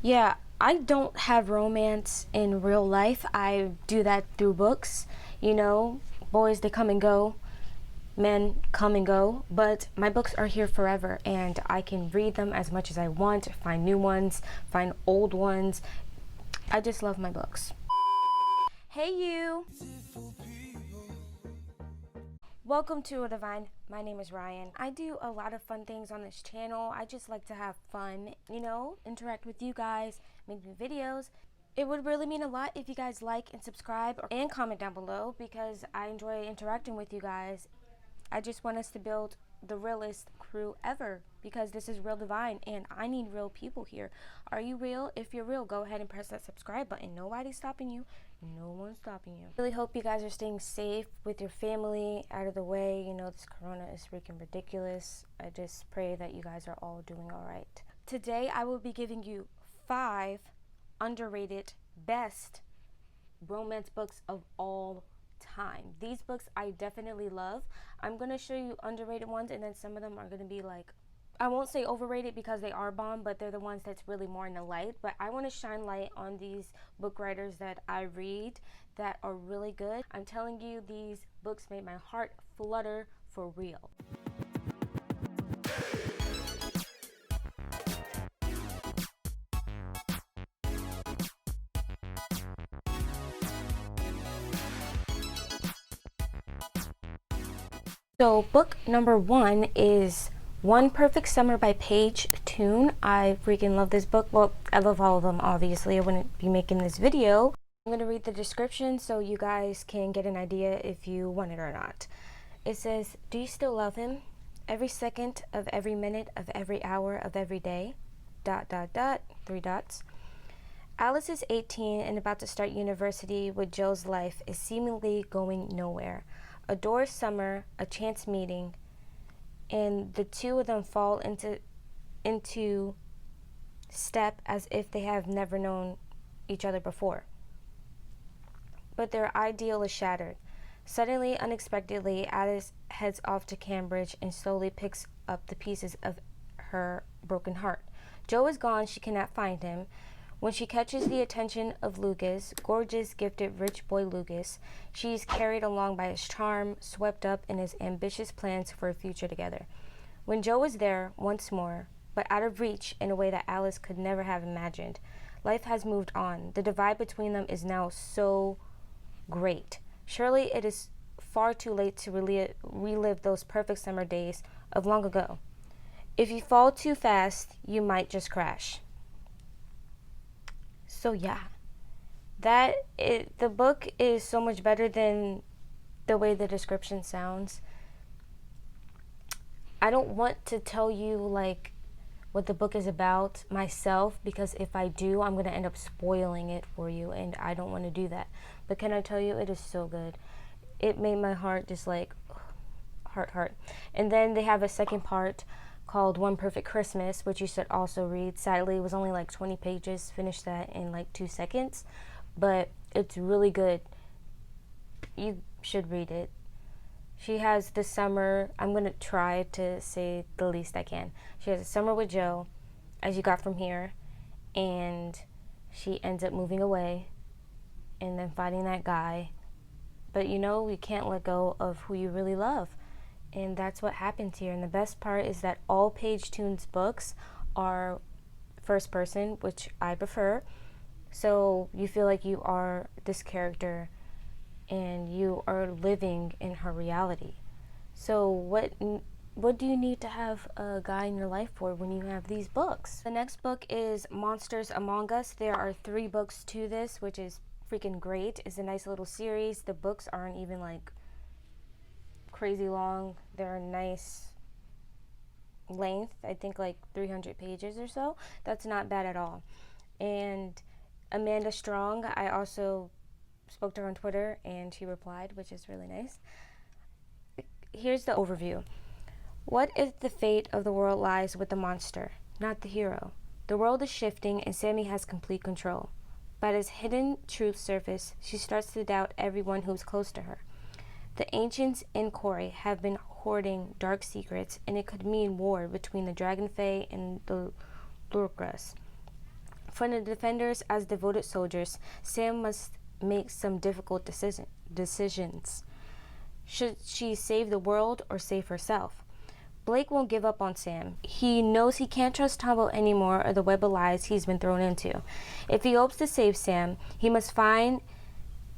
Yeah, I don't have romance in real life. I do that through books. You know, boys, they come and go, men come and go, but my books are here forever and I can read them as much as I want, find new ones, find old ones. I just love my books. Hey, you! Welcome to A Divine. My name is Ryan. I do a lot of fun things on this channel. I just like to have fun, interact with you guys, make new videos. It would really mean a lot if you guys like and subscribe and comment down below because I enjoy interacting with you guys. I just want us to build the realest crew ever because this is Real Divine and I need real people here. Are you real? If you're real, go ahead and press that subscribe button. Nobody's stopping you. No one's stopping you. Really hope you guys are staying safe with your family, out of the way. You know, this corona is freaking ridiculous. I just pray that you guys are all doing all right. Today, I will be giving you 5 underrated best romance books of all time. These books I definitely love. I'm going to show you underrated ones, and then some of them are going to be like, I won't say overrated because they are bomb, but they're the ones that's really more in the light. But I want to shine light on these book writers that I read that are really good. I'm telling you, these books made my heart flutter for real. So book number 1 is One Perfect Summer by Paige Toon. I freaking love this book. Well, I love all of them, obviously. I wouldn't be making this video. I'm going to read the description so you guys can get an idea if you want it or not. It says, do you still love him? Every second of every minute of every hour of every day. ... 3 dots. Alice is 18 and about to start university, with Joe's life is seemingly going nowhere. A door summer, a chance meeting, and the two of them fall into step as if they have never known each other before. But their ideal is shattered. Suddenly, unexpectedly, Alice heads off to Cambridge and slowly picks up the pieces of her broken heart. Joe is gone, she cannot find him. When she catches the attention of Lucas, gorgeous, gifted, rich boy Lucas, she is carried along by his charm, swept up in his ambitious plans for a future together. When Joe is there, once more, but out of reach in a way that Alice could never have imagined, life has moved on. The divide between them is now so great. Surely it is far too late to relive those perfect summer days of long ago. If you fall too fast, you might just crash. So yeah, the book is so much better than the way the description sounds. I don't want to tell you like what the book is about myself, because if I do, I'm going to end up spoiling it for you, and I don't want to do that. But can I tell you, it is so good. It made my heart just like heart. And then they have a second part called One Perfect Christmas, which you should also read. Sadly, it was only like 20 pages. Finished that in like 2 seconds, but it's really good. You should read it. She has the summer, I'm going to try to say the least I can. She has a summer with Joe, as you got from here, and she ends up moving away and then finding that guy. But you know, you can't let go of who you really love. And that's what happens here. And the best part is that all Paige Toon's books are first person, which I prefer. So you feel like you are this character and you are living in her reality. So what do you need to have a guy in your life for when you have these books? The next book is Monsters Among Us. There are 3 books to this, which is freaking great. It's a nice little series. The books aren't even like crazy long. They're a nice length, I think like 300 pages or so. That's not bad at all. And Amanda Strong, I also spoke to her on Twitter and she replied, which is really nice. Here's the overview. What if the fate of the world lies with the monster, not the hero? The world is shifting and Sammy has complete control. But as hidden truths surface, she starts to doubt everyone who's close to her. The ancients in Corey have been hoarding dark secrets, and it could mean war between the Dragon Fae and the Lurkras. For the defenders, as devoted soldiers, Sam must make some difficult decisions. Should she save the world or save herself? Blake won't give up on Sam. He knows he can't trust Tombo anymore or the web of lies he's been thrown into. If he hopes to save Sam, he must find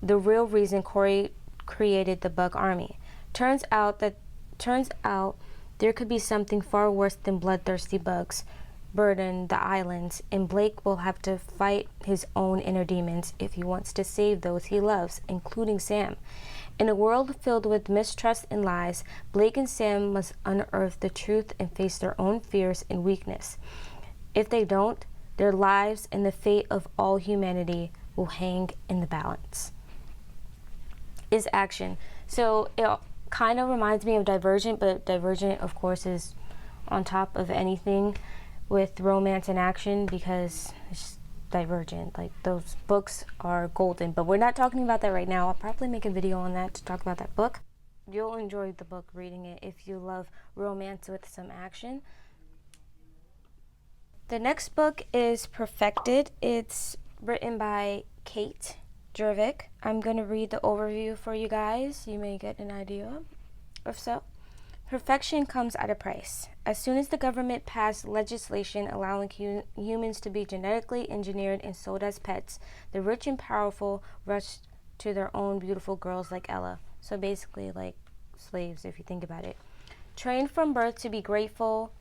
the real reason Corey created the bug army. Turns out there could be something far worse than bloodthirsty bugs burden the islands, and Blake will have to fight his own inner demons if he wants to save those he loves, including Sam. In a world filled with mistrust and lies, Blake and Sam must unearth the truth and face their own fears and weakness. If they don't, their lives and the fate of all humanity will hang in the balance. Is action. So it kind of reminds me of Divergent, but Divergent, of course, is on top of anything with romance and action because it's Divergent. Like, those books are golden, but we're not talking about that right now. I'll probably make a video on that to talk about that book. You'll enjoy the book reading it if you love romance with some action. The next book is Perfected. It's written by Kate Jervik. I'm going to read the overview for you guys. You may get an idea of so. Perfection comes at a price. As soon as the government passed legislation allowing humans to be genetically engineered and sold as pets, the rich and powerful rushed to their own beautiful girls like Ella. So basically like slaves, if you think about it. Trained from birth to be grateful,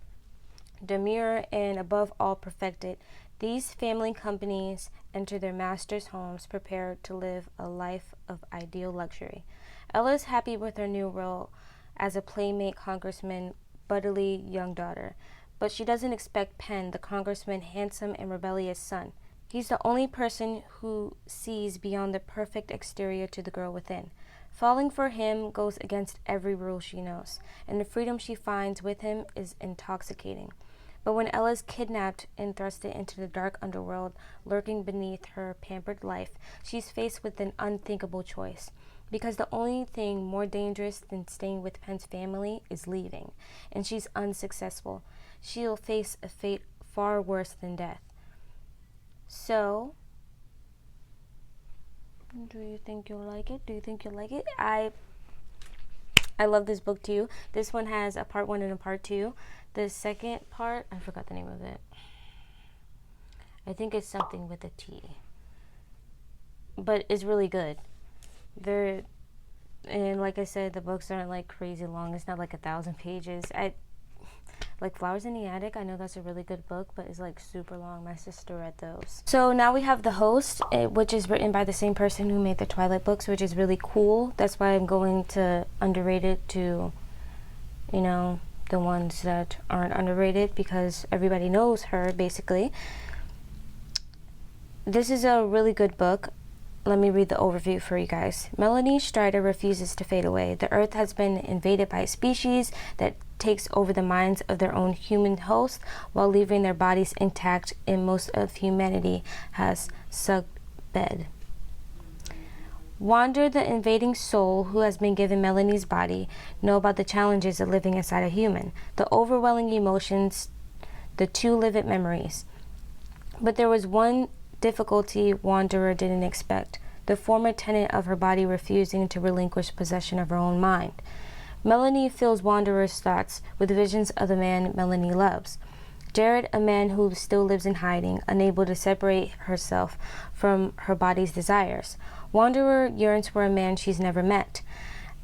demure, and above all perfected, these family companies enter their masters' homes prepared to live a life of ideal luxury. Ella is happy with her new role as a playmate congressman, buddily young daughter, but she doesn't expect Penn, the congressman's handsome and rebellious son. He's the only person who sees beyond the perfect exterior to the girl within. Falling for him goes against every rule she knows, and the freedom she finds with him is intoxicating. But when Ella's kidnapped and thrusted into the dark underworld lurking beneath her pampered life, she's faced with an unthinkable choice. Because the only thing more dangerous than staying with Penn's family is leaving, and she's unsuccessful. She'll face a fate far worse than death. So, do you think you'll like it? Do you think you'll like it? I love this book too. This one has a part 1 and a part 2. The second part, I forgot the name of it. I think it's something with a T. But it's really good. And like I said, the books aren't like crazy long. It's not like 1,000 pages. Like Flowers in the Attic, I know that's a really good book, but it's like super long. My sister read those. So now we have The Host, which is written by the same person who made the Twilight books, which is really cool. That's why I'm going to underrated to, you know, the ones that aren't underrated, because everybody knows her basically. This is a really good book. Let me read the overview for you guys. Melanie Strider refuses to fade away. The Earth has been invaded by a species that takes over the minds of their own human host while leaving their bodies intact, and most of humanity has sucked bed. Wander, the invading soul who has been given Melanie's body, know about the challenges of living inside a human, the overwhelming emotions, the too livid memories. But there was one difficulty Wanderer didn't expect, the former tenant of her body refusing to relinquish possession of her own mind. Melanie fills Wanderer's thoughts with visions of the man Melanie loves. Jared, a man who still lives in hiding, unable to separate herself from her body's desires. Wanderer yearns for a man she's never met.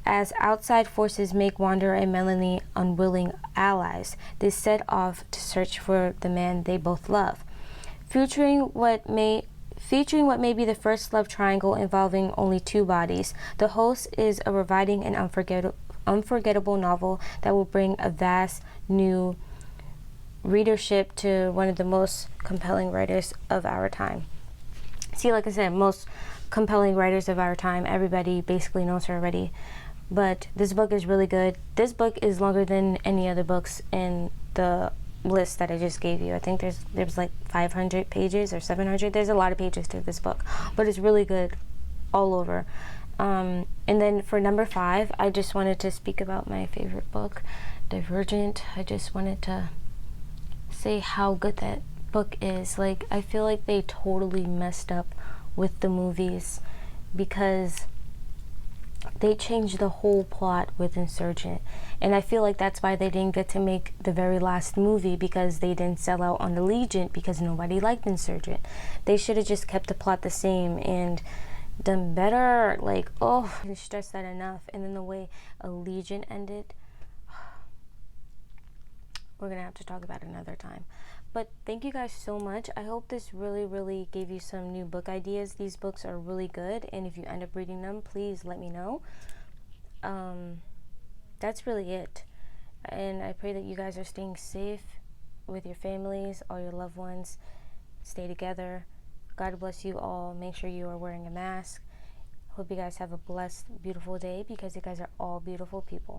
As outside forces make Wanderer and Melanie unwilling allies, they set off to search for the man they both love. Featuring what may be the first love triangle involving only 2 bodies, The Host is a reviving and unforgettable novel that will bring a vast new readership to one of the most compelling writers of our time. See, like I said, most compelling writers of our time, everybody basically knows her already. But this book is really good. This book is longer than any other books in the list that I just gave you. I think there's like 500 pages or 700. There's a lot of pages to this book, but it's really good all over. And then for number 5, I just wanted to speak about my favorite book, Divergent. I just wanted to say how good that book is. Like, I feel like they totally messed up with the movies because they changed the whole plot with Insurgent. And I feel like that's why they didn't get to make the very last movie, because they didn't sell out on Allegiant because nobody liked Insurgent. They should have just kept the plot the same and done better. Like, oh, I didn't stress that enough. And then the way Allegiant ended, we're gonna have to talk about it another time. But thank you guys so much. I hope this really gave you some new book ideas. These books are really good, and if you end up reading them, please let me know. That's really it. And I pray that you guys are staying safe with your families, all your loved ones. Stay together. God bless you all. Make sure you are wearing a mask. Hope you guys have a blessed, beautiful day, because you guys are all beautiful people.